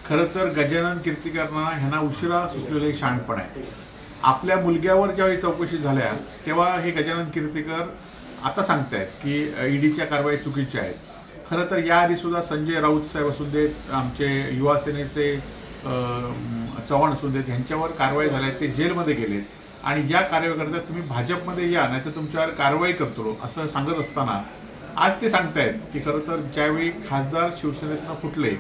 खरं तर गजानन कीर्तिकरांना ह्यांना उशिरा सुचलेलं एक शहाणपण आहे. आपल्या मुलग्यावर ज्यावेळी चौकशी झाल्या तेव्हा हे गजानन कीर्तिकर आता सांगतायत की ईडीच्या कारवाई चुकीच्या आहेत. खरं तर याआधी सुद्धा संजय राऊत साहेब असू देत, आमचे युवा सेनेचे चव्हाण असू देत, ह्यांच्यावर कारवाई झाल्या, ते जेलमध्ये गेलेत. आणि ज्या कार्यकर्त्यात तुम्ही भाजपमध्ये या नाही तर तुमच्यावर कारवाई करतो असं सांगत असताना आज ते सांगतायत की खरं तर ज्यावेळी खासदार शिवसेनेतनं फुटले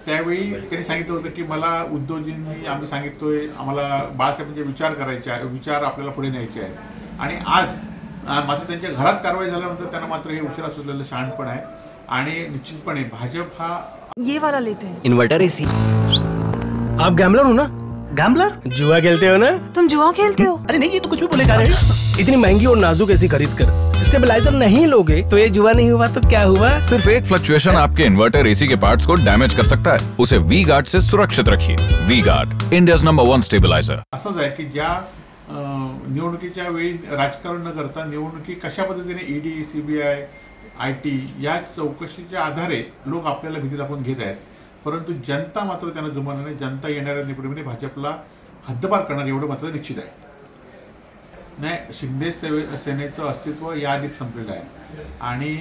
त्यावेळी त्यांनी सांगितलं होतं की मला उद्धवजींनी आम्ही सांगितलोय आम्हाला बाळासाहेबांचे विचार करायचे आहे, विचार आपल्याला पुढे न्यायचे आहेत. आणि आज मात्र त्यांच्या घरात कारवाई झाल्यानंतर त्यांना मात्र हे उशिरा सुचलेलं शहाणपण आहे. आणि निश्चितपणे भाजप हा ये वाला लेते हैं. Inverter AC. आप गैम्बलर हो ना? गैम्बलर? जुआ खेलते हो ना? तुम जुआ खेलते हो? अरे नहीं, ये तो कुछ भी बोले जा रहे हैं. इतनी महंगी और नाजुक एसी खरीद कर स्टेबलाइजर नहीं लोगे तो ये जुआ नहीं हुआ तो क्या हुआ? सिर्फ एक फ्लक्चुएशन आपके इन्वर्टर एसी के पार्ट्स को डैमेज कर सकता है. उसे वी गार्ड से सुरक्षित रखिए. V guard, India's number 1 stabiliser. असंच आहे की ज्या निवडणुकीच्या वेळी राजकारण न करता निवडणुकी कशा पद्धतीने ईडी, सीबीआय, IT या चौकशीच्या आधारे लोक आपल्याला भीती दाखवून घेत आहेत. परंतु जनता मात्र त्यांना जुमानणार नाही. जनता येणाऱ्या निवडणुकीमध्ये भाजपला हद्दपार करणार एवढं मात्र निश्चित आहे. नाही, शिंदे सेनेचं अस्तित्व याआधीच संपलेलं आहे. आणि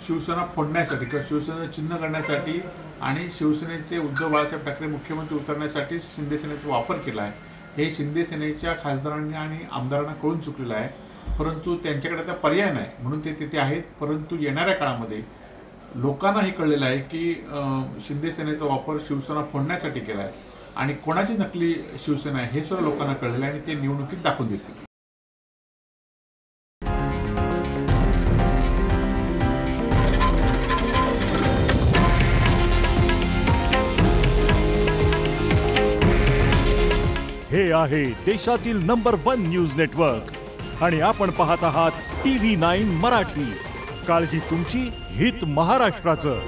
शिवसेना फोडण्यासाठी किंवा शिवसेना चिन्ह करण्यासाठी आणि शिवसेनेचे उद्धव बाळासाहेब ठाकरे मुख्यमंत्री उतरण्यासाठी शिंदे सेनेचा वापर केला आहे. हे शिंदे सेनेच्या खासदारांनी आणि आमदारांना कळून चुकलेलं आहे. परंतु त्यांच्याकडे आता पर्याय नाही म्हणून ते तिथे आहेत. परंतु येणाऱ्या काळामध्ये लोकांना हे कळलेलं आहे की शिंदे सेनेचा वापर शिवसेना फोडण्यासाठी केला आहे आणि कोणाची नकली शिवसेना आहे हे सुद्धा लोकांना कळलेलं आहे आणि ते निवडणुकीत दाखवून देतील. हे आहे देशातील नंबर 1 न्यूज नेटवर्क आणि आपण पाहत आहात TV9 मराठी. काळजी तुमची, हित महाराष्ट्राचं.